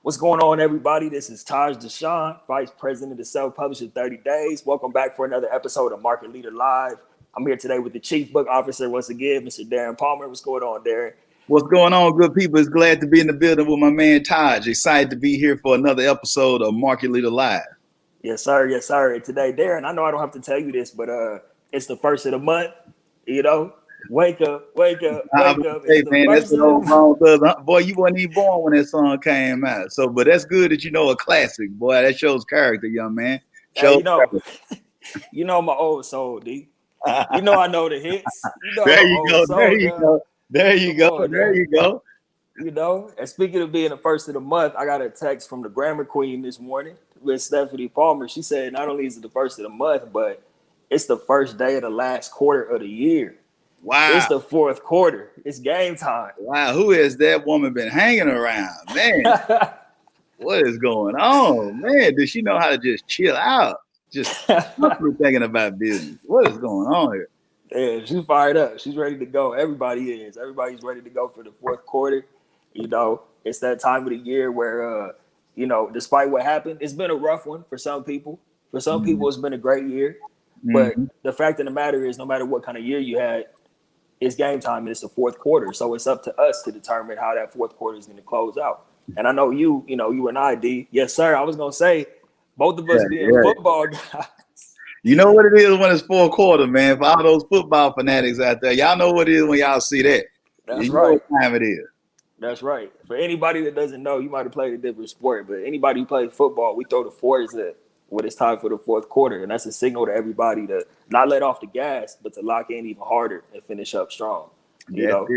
What's going on, everybody? This is Dashaun, Vice President of Self-Publishing 30 Days. Welcome back for another episode of Market Leader Live. I'm here today with the Chief Book Officer once again, Mr. Darren Palmer. What's going on, Darren? What's going on, good people? It's glad to be in the building with my man Taj. Excited to be here for another episode of Market Leader Live. Yes, sir. Yes, sir. And today, Darren, I know I don't have to tell you this, but it's the first of the month. You know, wake up, wake up, wake up. Hey, man, that's an old song. Boy, you wasn't even born when that song came out. So, but that's good that you know a classic. Boy, that shows character, young man. Hey, you know my old soul, D. You know I know the hits. You know there you go. Soul, there you go. You know, and speaking of being the first of the month, I got a text from the Grammar Queen this morning with Stephanie Palmer. She said not only is it the first of the month, but it's the first day of the last quarter of the year. Wow. It's the fourth quarter. It's game time. Wow. Who has that woman been hanging around? Man, what is going on? Man, does she know how to just chill out? Just thinking about business. What is going on here? Yeah, she's fired up. She's ready to go. Everybody is. Everybody's ready to go for the fourth quarter. You know, it's that time of the year where, you know, despite what happened, it's been a rough one for some people. For some people, it's been a great year. But the fact of the matter is, no matter what kind of year you had, it's game time and it's the fourth quarter. So it's up to us to determine how that fourth quarter is going to close out. And I know you and I, D. Yes, sir. I was going to say, both of us being football guys. You know what it is when it's fourth quarter, man. For all those football fanatics out there, y'all know what it is when y'all see that. That's right. Know what time it is. That's right. For anybody that doesn't know, you might have played a different sport, but anybody who plays football, we throw the fours at when it's time for the fourth quarter. And that's a signal to everybody to not let off the gas, but to lock in even harder and finish up strong. You know?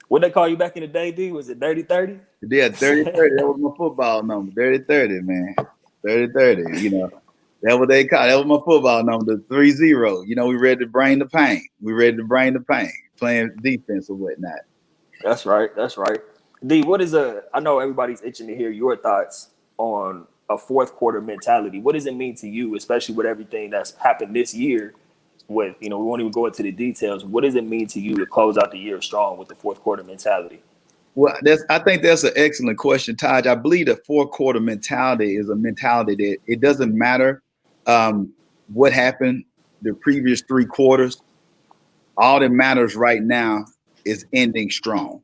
What they call you back in the day, D? Was it 30-30? Yeah, 30-30. That was my football number. 30-30, man. 30-30, you know. That's what they call it. That was my football number, the 3-0. You know, we ready to bring the pain. Playing defense or whatnot. That's right. That's right. D, I know everybody's itching to hear your thoughts on a fourth quarter mentality. What does it mean to you, especially with everything that's happened this year with, we won't even go into the details. What does it mean to you to close out the year strong with the fourth quarter mentality? Well, I think that's an excellent question, Taj. I believe the fourth quarter mentality is a mentality that it doesn't matter what happened the previous three quarters. All that matters right now is ending strong.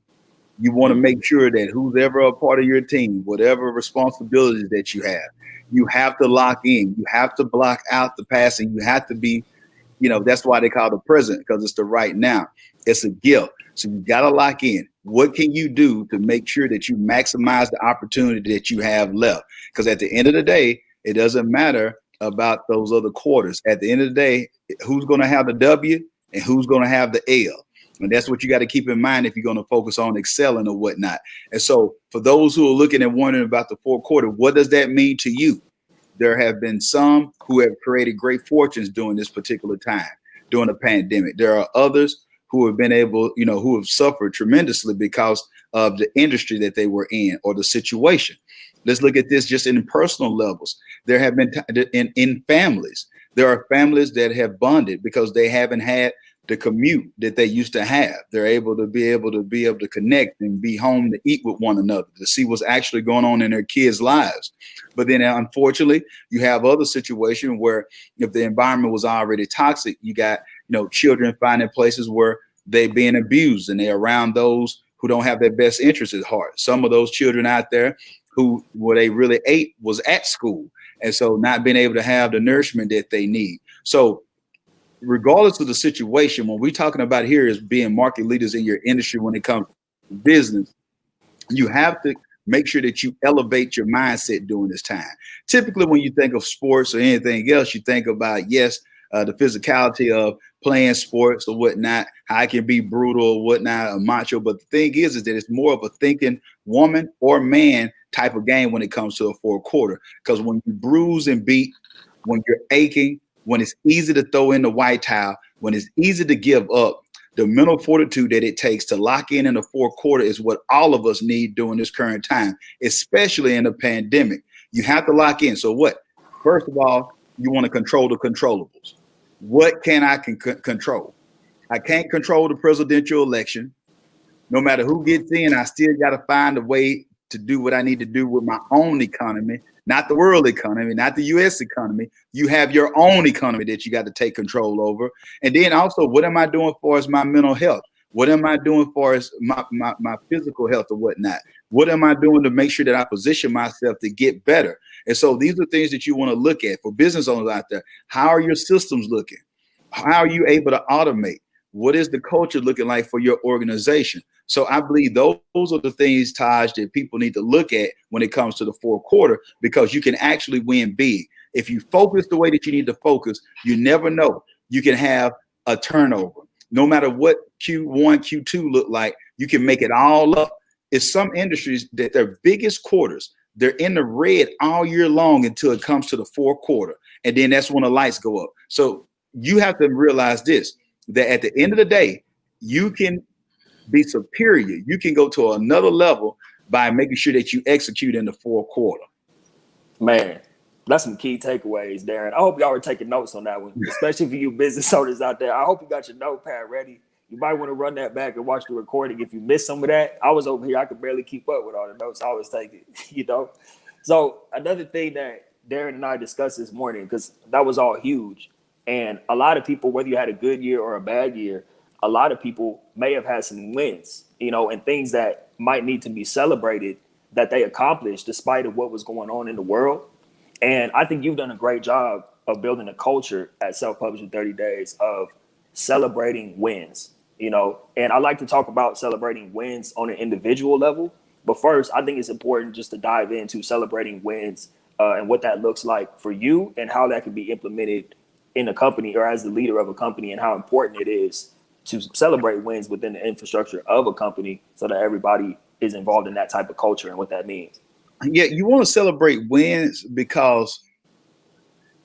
You want to make sure that who's ever a part of your team, whatever responsibilities that you have to lock in. You have to block out the passing. You have to be, that's why they call it the present, because it's the right now. It's a gift. So you got to lock in. What can you do to make sure that you maximize the opportunity that you have left? Because at the end of the day, it doesn't matter about those other quarters. At the end of the day, who's going to have the W and who's going to have the L? And that's what you got to keep in mind if you're going to focus on excelling or whatnot. And so for those who are looking and wondering about the fourth quarter, what does that mean to you? There have been some who have created great fortunes during this particular time, during the pandemic. There are others who have been able, who have suffered tremendously because of the industry that they were in or the situation. Let's look at this just in personal levels. There have been in families. There are families that have bonded because they haven't had the commute that they used to have. They're able to connect and be home to eat with one another, to see what's actually going on in their kids' lives. But then unfortunately, you have other situations where if the environment was already toxic, you got, children finding places where they're being abused and they're around those who don't have their best interests at heart. Some of those children out there what they really ate was at school. And so not being able to have the nourishment that they need. So regardless of the situation, what we're talking about here is being market leaders in your industry when it comes to business. You have to make sure that you elevate your mindset during this time. Typically, when you think of sports or anything else, you think about, the physicality of playing sports or whatnot, how it can be brutal or whatnot, or macho. But the thing is that it's more of a thinking woman or man type of game when it comes to a fourth quarter. Because when you bruise and beat, when you're aching, when it's easy to throw in the white towel, when it's easy to give up, the mental fortitude that it takes to lock in the fourth quarter is what all of us need during this current time, especially in a pandemic. You have to lock in. So what? First of all, you want to control the controllables. What can I control? I can't control the presidential election. No matter who gets in, I still got to find a way to do what I need to do with my own economy, not the world economy, not the US economy. You have your own economy that you got to take control over. And then also, what am I doing for as my mental health? What am I doing for as my physical health or whatnot? What am I doing to make sure that I position myself to get better? And so these are things that you want to look at for business owners out there. How are your systems looking? How are you able to automate? What is the culture looking like for your organization? So I believe those are the things, Taj, that people need to look at when it comes to the fourth quarter, because you can actually win big. If you focus the way that you need to focus, you never know. You can have a turnover. No matter what Q1, Q2 look like, you can make it all up. It's some industries that their biggest quarters, they're in the red all year long until it comes to the fourth quarter. And then that's when the lights go up. So you have to realize this, that at the end of the day, you can be superior. You can go to another level by making sure that you execute in the fourth quarter. Man, that's some key takeaways, Darren. I hope y'all are taking notes on that one, especially for you business owners out there. I hope you got your notepad ready. You might want to run that back and watch the recording. If you missed some of that, I was over here. I could barely keep up with all the notes I was taking, you know? So another thing that Darren and I discussed this morning, because that was all huge. And a lot of people, whether you had a good year or a bad year, a lot of people may have had some wins, you know, and things that might need to be celebrated that they accomplished despite of what was going on in the world. And I think you've done a great job of building a culture at Self-Publishing 30 Days of celebrating wins, you know, and I like to talk about celebrating wins on an individual level. But first, I think it's important just to dive into celebrating wins and what that looks like for you and how that can be implemented in a company or as the leader of a company, and how important it is to celebrate wins within the infrastructure of a company so that everybody is involved in that type of culture and what that means. Yeah, you want to celebrate wins because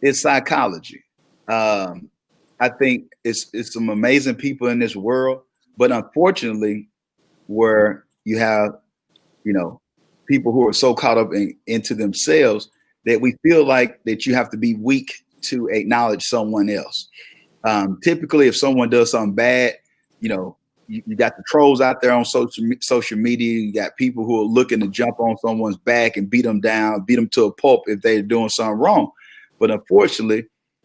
it's psychology. I think it's some amazing people in this world, but unfortunately, where you have, you know, people who are so caught up into themselves that we feel like that you have to be weak to acknowledge someone else. Typically, if someone does something bad, you know, you got the trolls out there on social media. You got people who are looking to jump on someone's back and beat them down, beat them to a pulp if they're doing something wrong. But unfortunately,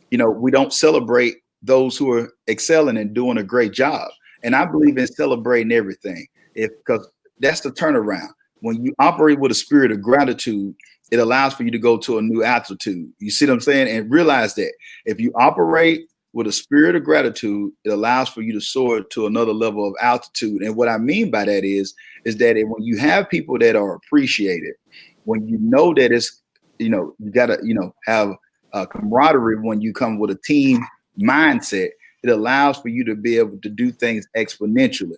you know, we don't celebrate those who are excelling and doing a great job. And I believe in celebrating everything, because that's the turnaround. When you operate with a spirit of gratitude, it allows for you to go to a new altitude. You see what I'm saying? And realize that if you operate with a spirit of gratitude, it allows for you to soar to another level of altitude. And what I mean by that is that when you have people that are appreciated, when you know that it's, you know, you got to, you know, have a camaraderie when you come with a team mindset, it allows for you to be able to do things exponentially.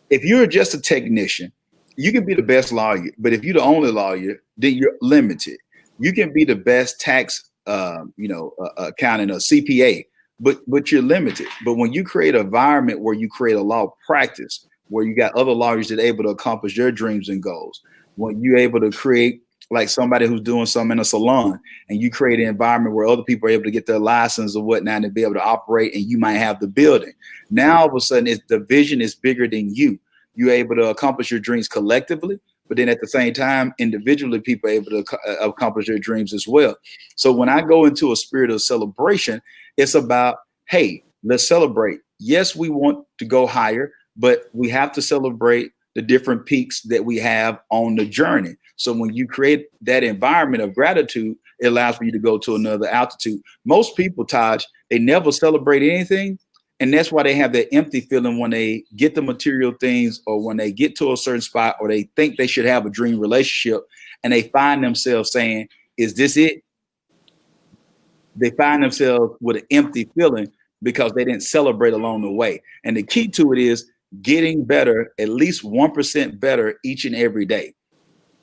If you're just a technician, you can be the best lawyer, but if you're the only lawyer, then you're limited. You can be the best tax, accountant or CPA, but you're limited. But when you create an environment where you create a law practice, where you got other lawyers that are able to accomplish their dreams and goals, when you're able to create like somebody who's doing something in a salon, and you create an environment where other people are able to get their license or whatnot and be able to operate, and you might have the building. Now all of a sudden, the vision is bigger than you. You're able to accomplish your dreams collectively, but then at the same time, individually, people are able to accomplish their dreams as well. So when I go into a spirit of celebration, it's about, hey, let's celebrate. Yes, we want to go higher, but we have to celebrate the different peaks that we have on the journey. So when you create that environment of gratitude, it allows for you to go to another altitude. Most people, Taj, they never celebrate anything. And that's why they have that empty feeling when they get the material things, or when they get to a certain spot, or they think they should have a dream relationship, and they find themselves saying, is this it? They find themselves with an empty feeling because they didn't celebrate along the way. And the key to it is getting better, at least 1% better each and every day.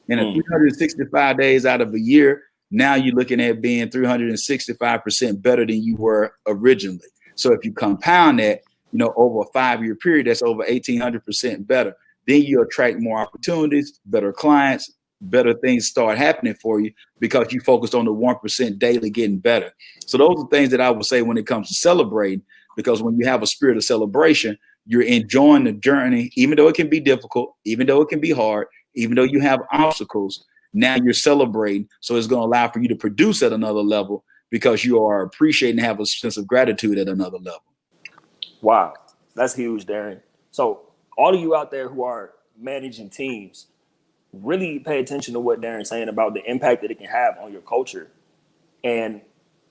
And 365 days out of a year, now you're looking at being 365% better than you were originally. So if you compound that, you know, over a 5-year period, that's over 1,800% better. Then you attract more opportunities, better clients, better things start happening for you because you focused on the 1% daily getting better. So those are things that I would say when it comes to celebrating, because when you have a spirit of celebration, you're enjoying the journey, even though it can be difficult, even though it can be hard, even though you have obstacles, now you're celebrating. So it's going to allow for you to produce at another level because you are appreciating and have a sense of gratitude at another level. Wow, that's huge, Darren. So all of you out there who are managing teams, really pay attention to what Darren's saying about the impact that it can have on your culture and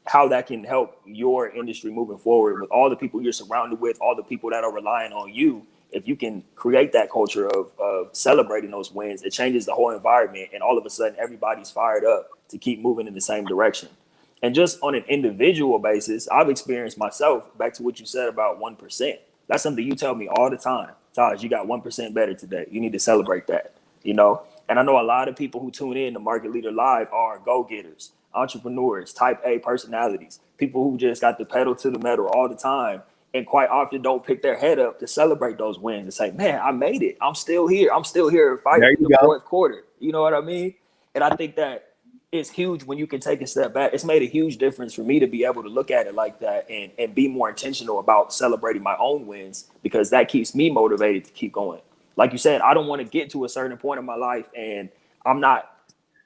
how that can help your industry moving forward with all the people you're surrounded with, all the people that are relying on you. If you can create that culture of celebrating those wins, it changes the whole environment. And all of a sudden, everybody's fired up to keep moving in the same direction. And just on an individual basis, I've experienced myself, back to what you said about 1%. That's something you tell me all the time. Taj, you got 1% better today. You need to celebrate that, you know? And I know a lot of people who tune in to Market Leader Live are go-getters, entrepreneurs, type A personalities, people who just got the pedal to the metal all the time and quite often don't pick their head up to celebrate those wins and say, man, I made it. I'm still here. I'm still here fighting in the fourth quarter. You know what I mean? And I think that it's huge when you can take a step back. It's made a huge difference for me to be able to look at it like that and be more intentional about celebrating my own wins, because that keeps me motivated to keep going. Like you said, I don't want to get to a certain point in my life and I'm not,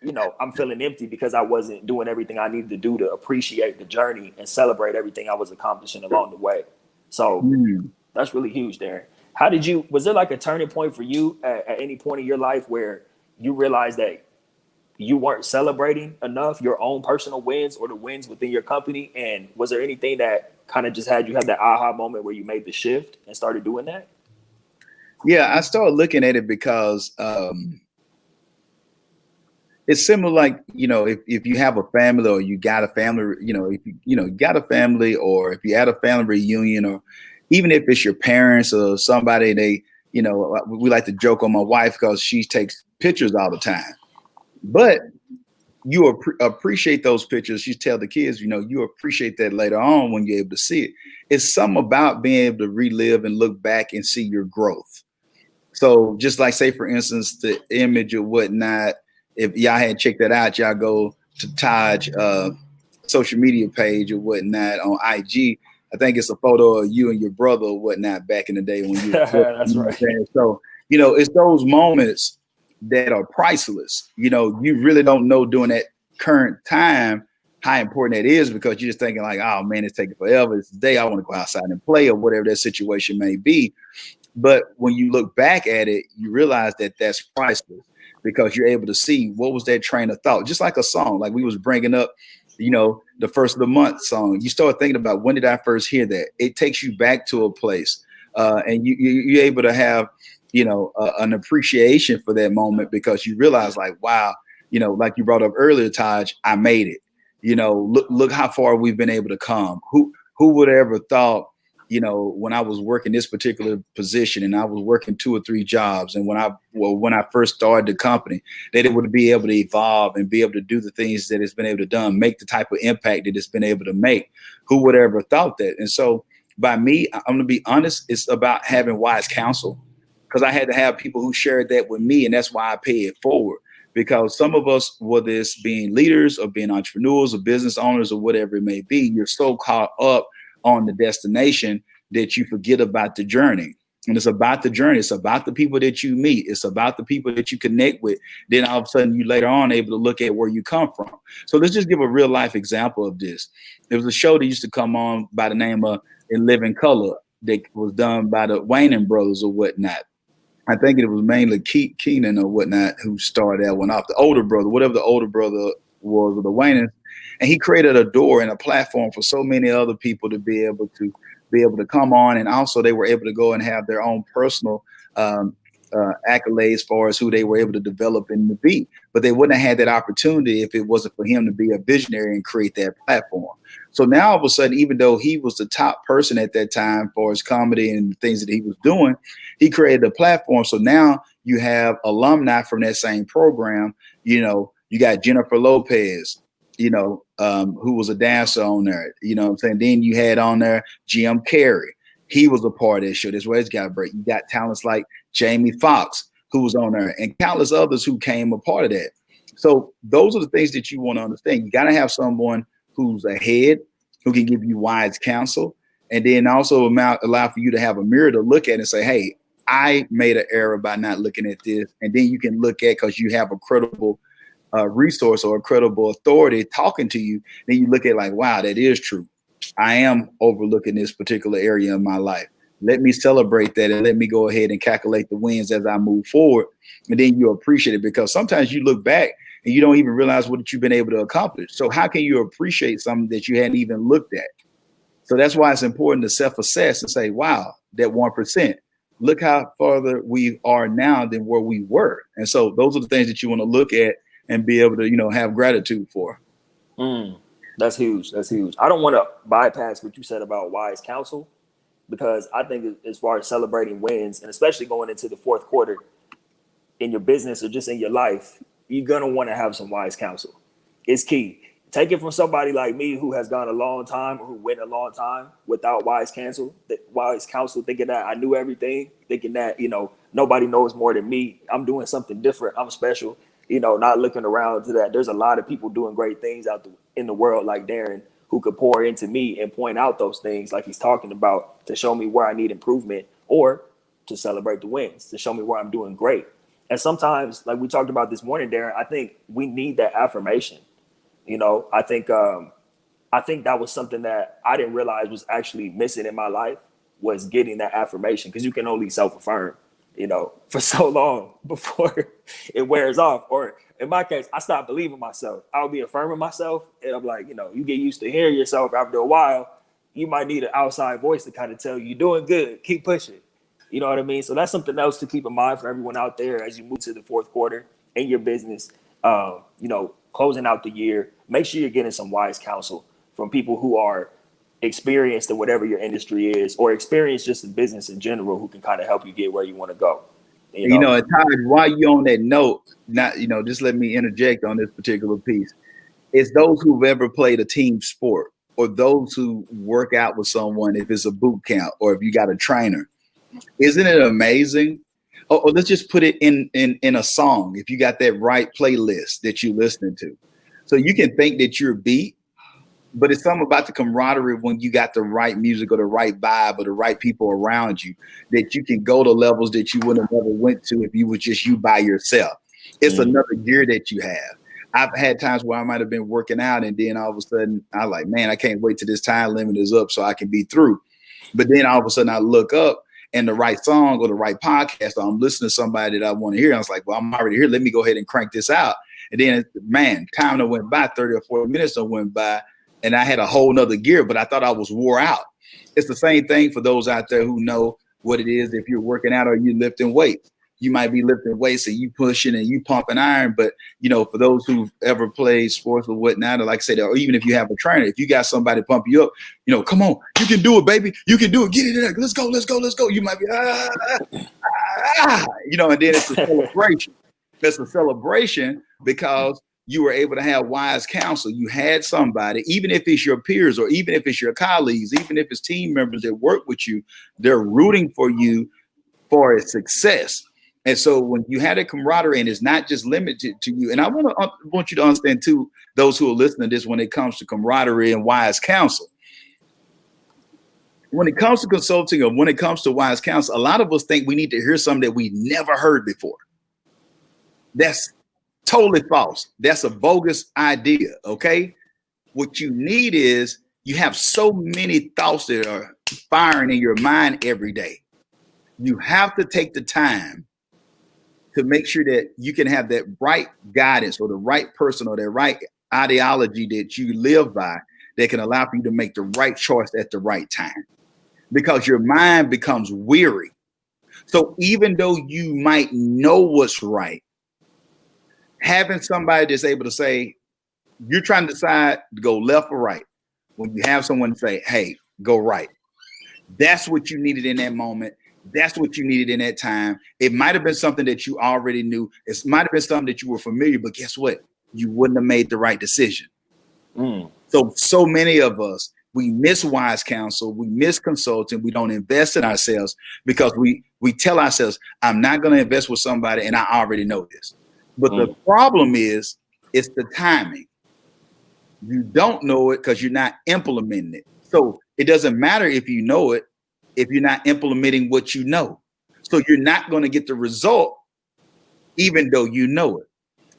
you know, I'm feeling empty because I wasn't doing everything I needed to do to appreciate the journey and celebrate everything I was accomplishing along the way. So that's really huge, Darren. Was there like a turning point for you at any point in your life where you realized that you weren't celebrating enough your own personal wins or the wins within your company? And was there anything that kind of just had you have that aha moment where you made the shift and started doing that? Yeah, I started looking at it because it's similar, like, you know, if you have a family or you got a family, you know, if you got a family, or if you had a family reunion, or even if it's your parents or somebody, they, you know, we like to joke on my wife because she takes pictures all the time. But you appreciate those pictures. You tell the kids, you know, you appreciate that later on when you're able to see it. It's something about being able to relive and look back and see your growth. So just like, say, for instance, the image or whatnot, if y'all hadn't checked that out, y'all go to Taj social media page or whatnot on IG. I think it's a photo of you and your brother or whatnot back in the day when you were That's right. So, you know, it's those moments that are priceless. You know, you really don't know during that current time how important that is, because you're just thinking like, oh man, it's taking forever. It's the day I want to go outside and play, or whatever that situation may be. But when you look back at it, you realize that that's priceless, because you're able to see what was that train of thought. Just like a song, like we was bringing up, you know, the first of the month song. You start thinking about, when did I first hear that? It takes you back to a place, and you're able to have, you know, an appreciation for that moment, because you realize like, wow, you know, like you brought up earlier, Taj, I made it. You know, look how far we've been able to come. Who would have ever thought, you know, when I was working this particular position and I was working 2 or 3 jobs, and when I first started the company, that it would be able to evolve and be able to do the things that it's been able to do, make the type of impact that it's been able to make. Who would have ever thought that? And so by me, I'm going to be honest, it's about having wise counsel, because I had to have people who shared that with me, and that's why I pay it forward. Because some of us, whether it's being leaders or being entrepreneurs or business owners or whatever it may be, you're so caught up on the destination that you forget about the journey. And it's about the journey. It's about the people that you meet. It's about the people that you connect with. Then all of a sudden, you later on able to look at where you come from. So let's just give a real life example of this. There was a show that used to come on by the name of In Living Color that was done by the Wayans brothers or whatnot. I think it was mainly Keenan or whatnot who started that one off. The older brother, whatever the older brother was, of the Wayans, and he created a door and a platform for so many other people to be able to come on, and also they were able to go and have their own personal accolades as far as who they were able to develop and to be. But they wouldn't have had that opportunity if it wasn't for him to be a visionary and create that platform. So now all of a sudden, even though he was the top person at that time for his comedy and the things that he was doing, he created a platform. So now you have alumni from that same program. You know, you got Jennifer Lopez, you know, who was a dancer on there. You know what I'm saying? Then you had on there Jim Carrey. He was a part of that show. That's where it's got a break. You got talents like Jamie Foxx, who was on there, and countless others who came a part of that. So those are the things that you want to understand. You got to have someone who's ahead, who can give you wise counsel, and then also allow for you to have a mirror to look at and say, hey, I made an error by not looking at this. And then you can look at, because you have a credible resource or a credible authority talking to you, then you look at like, wow, that is true. I am overlooking this particular area in my life. Let me celebrate that and let me go ahead and calculate the wins as I move forward. And then you appreciate it, because sometimes you look back and you don't even realize what you've been able to accomplish. So how can you appreciate something that you hadn't even looked at? So that's why it's important to self-assess and say, wow, that 1%, look how farther we are now than where we were. And so those are the things that you want to look at and be able to, have gratitude for. That's huge. That's huge. I don't want to bypass what you said about wise counsel, because I think as far as celebrating wins, and especially going into the fourth quarter in your business or just in your life, you're going to want to have some wise counsel. It's key. Take it from somebody like me who has gone a long time, or who went a long time without wise counsel, thinking that I knew everything, thinking that, nobody knows more than me. I'm doing something different. I'm special, not looking around to that. There's a lot of people doing great things in the world like Darren, who could pour into me and point out those things like he's talking about, to show me where I need improvement, or to celebrate the wins, to show me where I'm doing great. And sometimes, like we talked about this morning, Darren, I think we need that affirmation. I think that was something that I didn't realize was actually missing in my life, was getting that affirmation, because you can only self-affirm, for so long before it wears off. Or in my case, I stopped believing myself. I'll be affirming myself, and I'm like, you get used to hearing yourself. After a while, you might need an outside voice to kind of tell you, you're doing good, keep pushing. You know what I mean? So that's something else to keep in mind for everyone out there as you move to the fourth quarter in your business. Closing out the year, make sure you're getting some wise counsel from people who are experienced in whatever your industry is, or experienced just in business in general, who can kind of help you get where you want to go. And Taj, while you're on that note, just let me interject on this particular piece. It's those who've ever played a team sport, or those who work out with someone, if it's a boot camp or if you got a trainer. Isn't it amazing? Or let's just put it in a song. If you got that right playlist that you're listening to, so you can think that you're beat, but it's something about the camaraderie when you got the right music or the right vibe or the right people around you, that you can go to levels that you would have never went to if you were just you by yourself. It's another gear that you have. I've had times where I might have been working out, and then all of a sudden I like, man, I can't wait till this time limit is up so I can be through. But then all of a sudden I look up, and the right song or the right podcast, or I'm listening to somebody that I want to hear. I was like, well, I'm already here. Let me go ahead and crank this out. And then, man, time that went by, 30 or 40 minutes that went by, and I had a whole nother gear, but I thought I was wore out. It's the same thing for those out there who know what it is. If you're working out or you're lifting weights, you might be lifting weights and you pushing and you pumping iron. But, for those who've ever played sports or whatnot, or like I said, or even if you have a trainer, if you got somebody pump you up, come on, you can do it, baby. You can do it. Get it in there. Let's go. Let's go. Let's go. You might be, and then it's a celebration. It's a celebration because you were able to have wise counsel. You had somebody, even if it's your peers or even if it's your colleagues, even if it's team members that work with you, they're rooting for you for its success. And so when you had a camaraderie, and it's not just limited to you, and I want you to understand too, those who are listening to this, when it comes to camaraderie and wise counsel, when it comes to consulting or when it comes to wise counsel, a lot of us think we need to hear something that we never heard before. That's totally false. That's a bogus idea. Okay. What you need is, you have so many thoughts that are firing in your mind every day. You have to take the time to make sure that you can have that right guidance or the right person or the right ideology that you live by that can allow for you to make the right choice at the right time, because your mind becomes weary. So even though you might know what's right, having somebody that's able to say, you're trying to decide to go left or right, when you have someone say, hey, go right, that's what you needed in that moment. That's what you needed in that time. It might have been something that you already knew. It might have been something that you were familiar, but guess what? You wouldn't have made the right decision. So many of us, we miss wise counsel, we miss consulting, we don't invest in ourselves because we tell ourselves, I'm not going to invest with somebody and I already know this. But the problem is, it's the timing. You don't know it because you're not implementing it. So it doesn't matter if you know it, if you're not implementing what you know. So you're not going to get the result, even though you know it.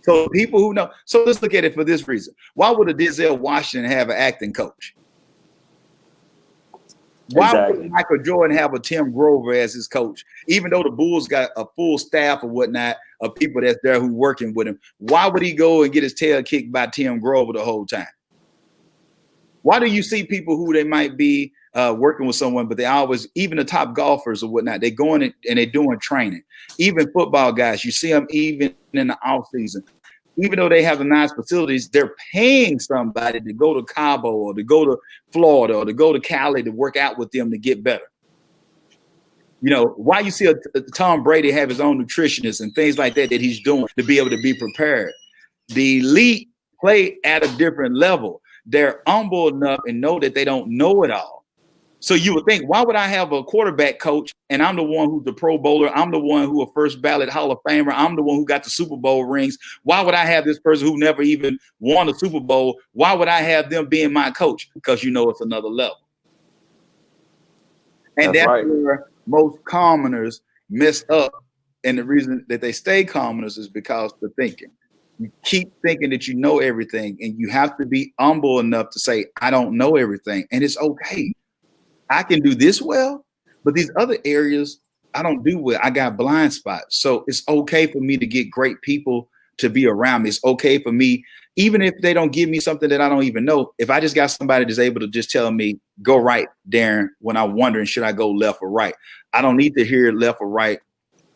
So people who know, so let's look at it for this reason. Why would a Denzel Washington have an acting coach? Why would Michael Jordan have a Tim Grover as his coach? Even though the Bulls got a full staff or whatnot of people that's there who working with him, why would he go and get his tail kicked by Tim Grover the whole time? Why do you see people who they might be working with someone, but they always, even the top golfers or whatnot, they going and they're doing training. Even football guys, you see them even in the off season. Even though they have the nice facilities, they're paying somebody to go to Cabo or to go to Florida or to go to Cali to work out with them to get better. You know, why you see a Tom Brady have his own nutritionist and things like that he's doing to be able to be prepared. The elite play at a different level. They're humble enough and know that they don't know it all. So you would think, why would I have a quarterback coach and I'm the one who's the Pro Bowler? I'm the one who a first ballot Hall of Famer. I'm the one who got the Super Bowl rings. Why would I have this person who never even won a Super Bowl? Why would I have them being my coach? Because you know it's another level. And that's right. Where most commoners mess up. And the reason that they stay commoners is because of thinking. You keep thinking that you know everything, and you have to be humble enough to say, I don't know everything. And it's okay. I can do this well, but these other areas I don't do well. I got blind spots. So it's okay for me to get great people to be around me. It's okay for me, even if they don't give me something that I don't even know. If I just got somebody that's able to just tell me, go right, Darren, when I'm wondering, should I go left or right? I don't need to hear left or right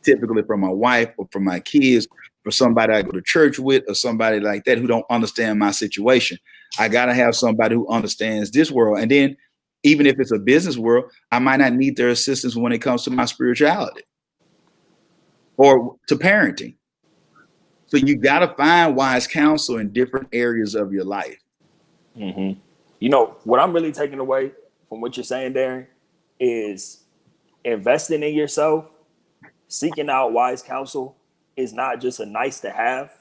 typically from my wife or from my kids, for somebody I go to church with or somebody like that who don't understand my situation. I got to have somebody who understands this world. And then even if it's a business world, I might not need their assistance when it comes to my spirituality or to parenting. So you got to find wise counsel in different areas of your life. Mm-hmm. You know, what I'm really taking away from what you're saying, Darren, is investing in yourself, seeking out wise counsel is not just a nice to have.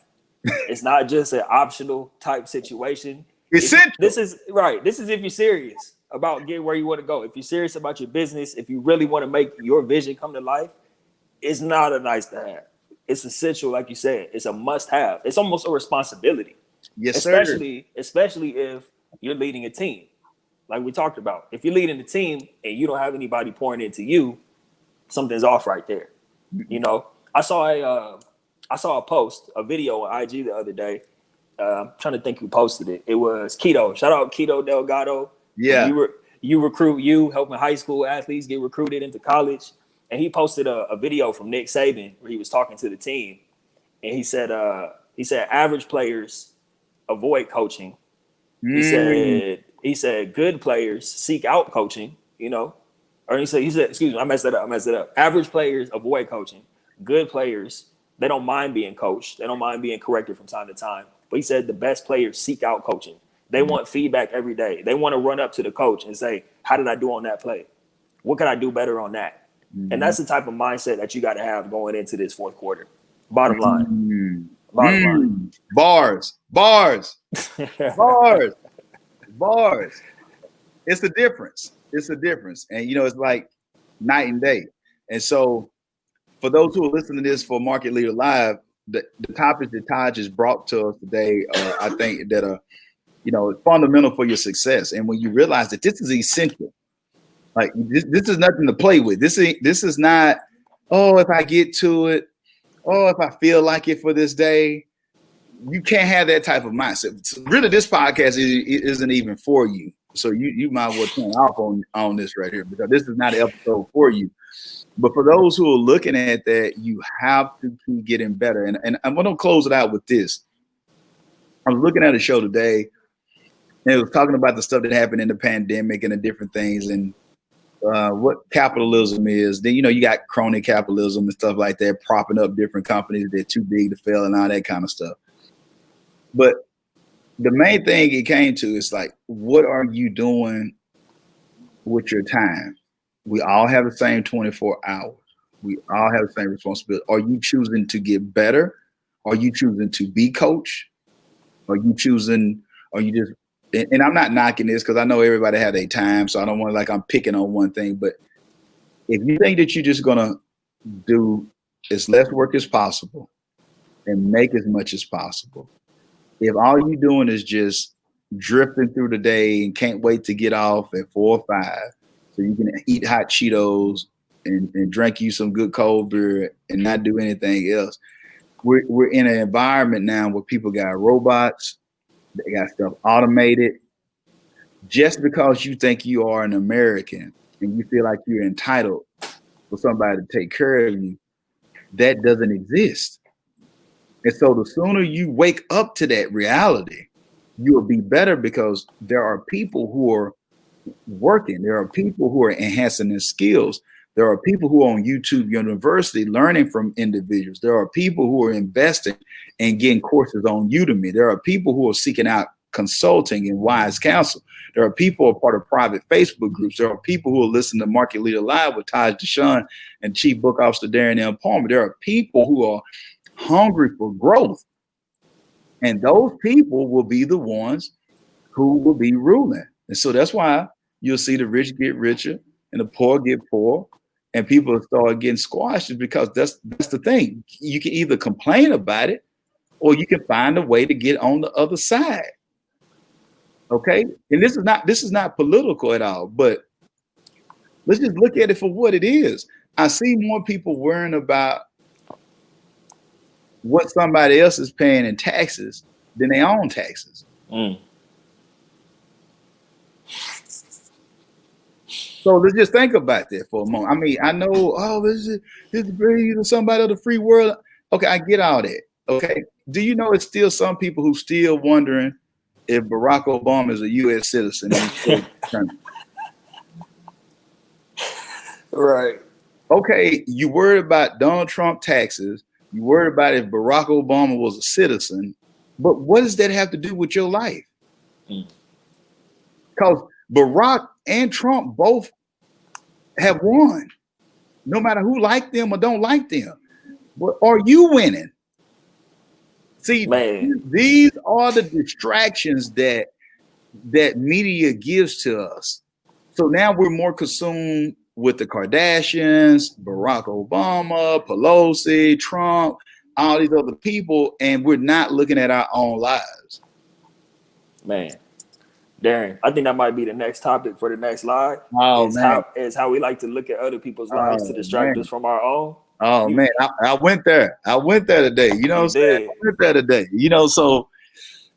It's not just an optional type situation. This is right. This is if you're serious about getting where you want to go. If you're serious about your business, if you really want to make your vision come to life, it's not a nice to have. It's essential, like you said. It's a must have. It's almost a responsibility. Yes, especially if you're leading a team, like we talked about. If you're leading a team and you don't have anybody pouring into you, something's off right there. You know, I saw a post, a video on IG the other day. I'm trying to think who posted it. It was Keto. Shout out Keto Delgado. Yeah. You recruit helping high school athletes get recruited into college. And he posted a video from Nick Saban where he was talking to the team. And he said average players avoid coaching. He said good players seek out coaching, you know. Or he said, excuse me, I messed it up. Average players avoid coaching. Good players, they don't mind being coached. They don't mind being corrected from time to time. But he said the best players seek out coaching. They want feedback every day. They want to run up to the coach and say, how did I do on that play? What can I do better on that? Mm-hmm. And that's the type of mindset that you got to have going into this fourth quarter. Bottom line. Mm-hmm. Line. Bars. It's a difference. And, you know, it's like night and day. And so for those who are listening to this for Market Leader Live, the topics that Taj has brought to us today, I think that are, you know, fundamental for your success. And when you realize that this is essential, like this is nothing to play with. This is not, oh, if I get to it, oh, if I feel like it for this day. You can't have that type of mindset. So really, this podcast isn't even for you. So you might as well turn off on this right here, because this is not an episode for you. But for those who are looking at that, you have to keep getting better. And I'm going to close it out with this. I was looking at a show today, and it was talking about the stuff that happened in the pandemic and the different things and what capitalism is. Then, you know, you got crony capitalism and stuff like that, propping up different companies that are too big to fail and all that kind of stuff. But the main thing it came to is like, what are you doing with your time? We all have the same 24 hours. We all have the same responsibility. Are you choosing to get better? Are you choosing to be coach? Are you just, and I'm not knocking this because I know everybody had their time, so I don't want to, like, I'm picking on one thing. But if you think that you're just going to do as less work as possible and make as much as possible. If all you're doing is just drifting through the day and can't wait to get off at 4 or 5 so you can eat hot Cheetos and drink you some good cold beer and not do anything else. We're in an environment now where people got robots, they got stuff automated. Just because you think you are an American and you feel like you're entitled for somebody to take care of you, that doesn't exist. And so the sooner you wake up to that reality, you will be better, because there are people who are working. There are people who are enhancing their skills. There are people who are on YouTube University learning from individuals. There are people who are investing and getting courses on Udemy. There are people who are seeking out consulting and wise counsel. There are people who are part of private Facebook groups. There are people who are listening to Market Leader Live with Dashaun and Chief Book Officer Darren M. Palmer. There are people who are hungry for growth. And those people will be the ones who will be ruling. And so that's why you'll see the rich get richer and the poor get poor, and people start getting squashed, because that's the thing. You can either complain about it or you can find a way to get on the other side. Okay? And this is not political at all, but let's just look at it for what it is. I see more people worrying about what somebody else is paying in taxes than their own taxes. So let's just think about that for a moment. I mean, I know, this is breathing somebody of the free world. Okay, I get all that. Okay. Do you know it's still some people who still wondering if Barack Obama is a U.S. citizen? Right. Okay, you worried about Donald Trump taxes. You worried about if Barack Obama was a citizen. But what does that have to do with your life? Because Barack and Trump both have won, no matter who like them or don't like them. But are you winning? See, these are the distractions that media gives to us. So now we're more consumed with the Kardashians, Barack Obama, Pelosi, Trump, all these other people, and we're not looking at our own lives. Man, Darren, I think that might be the next topic for the next live. Is how we like to look at other people's lives to distract us from our own. Oh man, I went there. I went there today. You know what I'm saying? I went there today. You know, so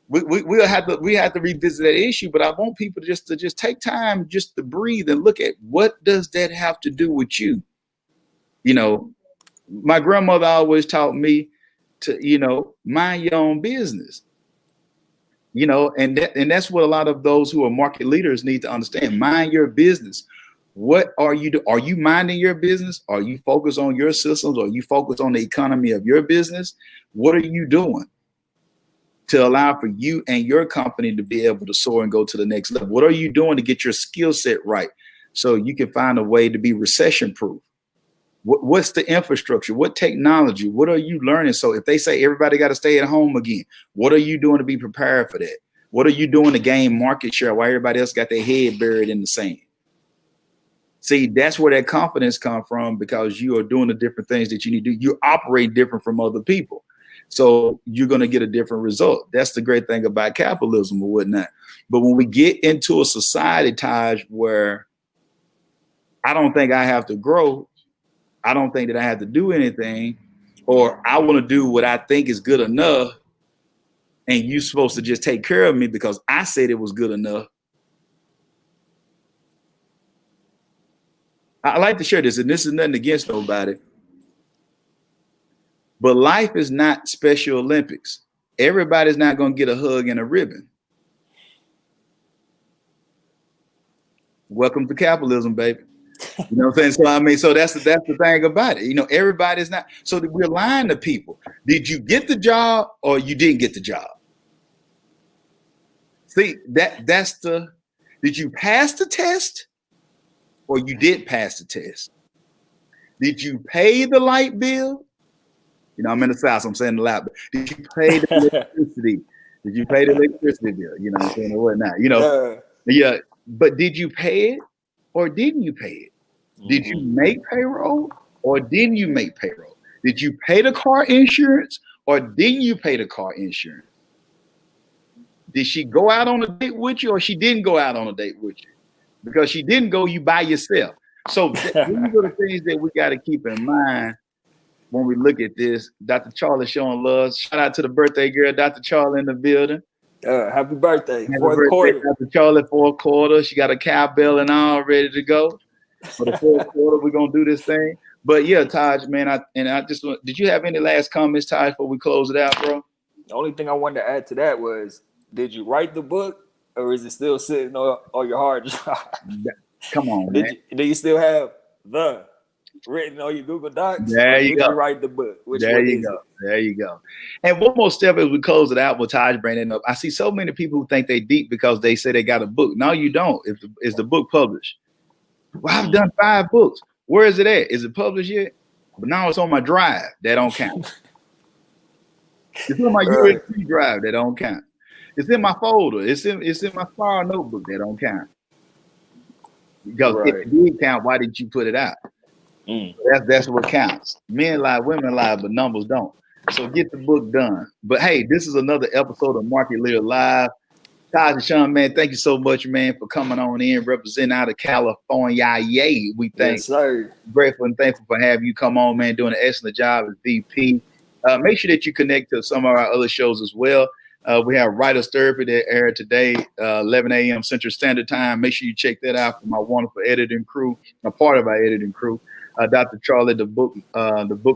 we have to revisit that issue. But I want people to just take time just to breathe and look at what does that have to do with you. You know, my grandmother always taught me to, mind your own business. You know, and that's what a lot of those who are market leaders need to understand. Mind your business. What are you doing? Are you minding your business? Are you focused on your systems? Are you focused on the economy of your business? What are you doing to allow for you and your company to be able to soar and go to the next level? What are you doing to get your skill set right so you can find a way to be recession proof? What's the infrastructure? What technology? What are you learning? So if they say everybody got to stay at home again, what are you doing to be prepared for that? What are you doing to gain market share while everybody else got their head buried in the sand? See, that's where that confidence comes from, because you are doing the different things that you need to do. You operate different from other people. So you're going to get a different result. That's the great thing about capitalism or whatnot. But when we get into a society, Taj, where I don't think I have to grow, I don't think that I have to do anything, or I want to do what I think is good enough, and you're supposed to just take care of me because I said it was good enough. I like to share this, and this is nothing against nobody, but life is not Special Olympics. Everybody's not going to get a hug and a ribbon. Welcome to capitalism, baby. You know what I'm saying? So that's the thing about it. You know, everybody's not. So we're lying to people. Did you get the job or you didn't get the job? See, did you pass the test or you did pass the test? Did you pay the light bill? You know, I'm in the South, so I'm saying the loud. Did you pay the electricity? Did you pay the electricity bill? You know what I'm saying, or whatnot? You know, yeah. But did you pay it or didn't you pay it? Did you make payroll or didn't you make payroll? Did you pay the car insurance or didn't you pay the car insurance? Did she go out on a date with you or she didn't go out on a date with you? Because she didn't go, you by yourself. So these are the things that we got to keep in mind when we look at this. Dr. Charlie showing love. Shout out to the birthday girl, Dr. Charlie in the building. Happy birthday. Happy Fourth birthday, quarter. Dr. Charlie, fourth quarter. She got a cowbell and all ready to go. For the fourth quarter, we're going to do this thing. But yeah, Taj, man, did you have any last comments, Taj, before we close it out, bro? The only thing I wanted to add to that was, did you write the book or is it still sitting on your hard drive? Come on, man. Do you still have the written on your Google Docs? There you go. Did you write the book? There you go. There you go. And one more step as we close it out with Taj bringing up. I see so many people who think they deep because they say they got a book. No, you don't. Is the book published? Well, I've done 5 books. Where is it at? Is it published yet? But now it's on my drive. That don't count. It's on my USB drive. That don't count. It's in my folder. It's in my file notebook. That don't count. Because if it did count, why did you put it out? That's what counts. Men lie, women lie, but numbers don't. So get the book done. But hey, this is another episode of Market Leader Live. Taj and Sean, man, thank you so much, man, for coming on in, representing out of California. Yay, we thank yes, sir. Grateful and thankful for having you come on, man, doing an excellent job as VP. Make sure that you connect to some of our other shows as well. We have Writer's Therapy that aired today, 11 a.m. Central Standard Time. Make sure you check that out for my wonderful editing crew, a part of our editing crew. Dr. Charlie, the book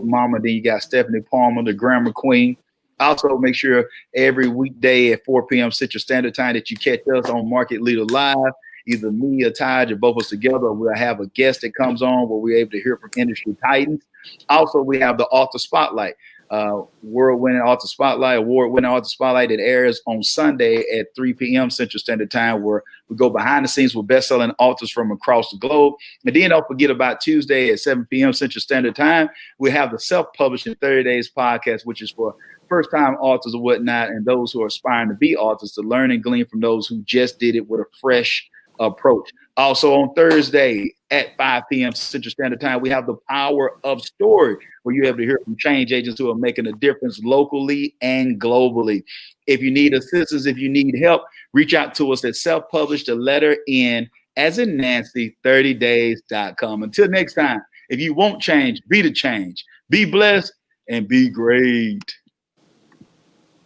mama. Then you got Stephanie Palmer, the grammar queen. Also, make sure every weekday at 4 p.m. Central Standard Time that you catch us on Market Leader Live. Either me or Taj or both of us together. We'll have a guest that comes on where we're able to hear from industry titans. Also, we have the Author Spotlight. Award-winning Author Spotlight that airs on Sunday at 3 p.m. Central Standard Time, where we go behind the scenes with best-selling authors from across the globe. And then don't forget about Tuesday at 7 p.m. Central Standard Time. We have the Self-Publishing 30 Days podcast, which is for first-time authors and whatnot, and those who are aspiring to be authors to learn and glean from those who just did it with a fresh approach. Also on Thursday at 5 p.m. Central Standard Time, we have the Power of Story, where you have to hear from change agents who are making a difference locally and globally. If you need assistance, if you need help, reach out to us at self-publish the letter N as in Nancy 30days.com. Until next time, if you won't change, be the change. Be blessed and be great.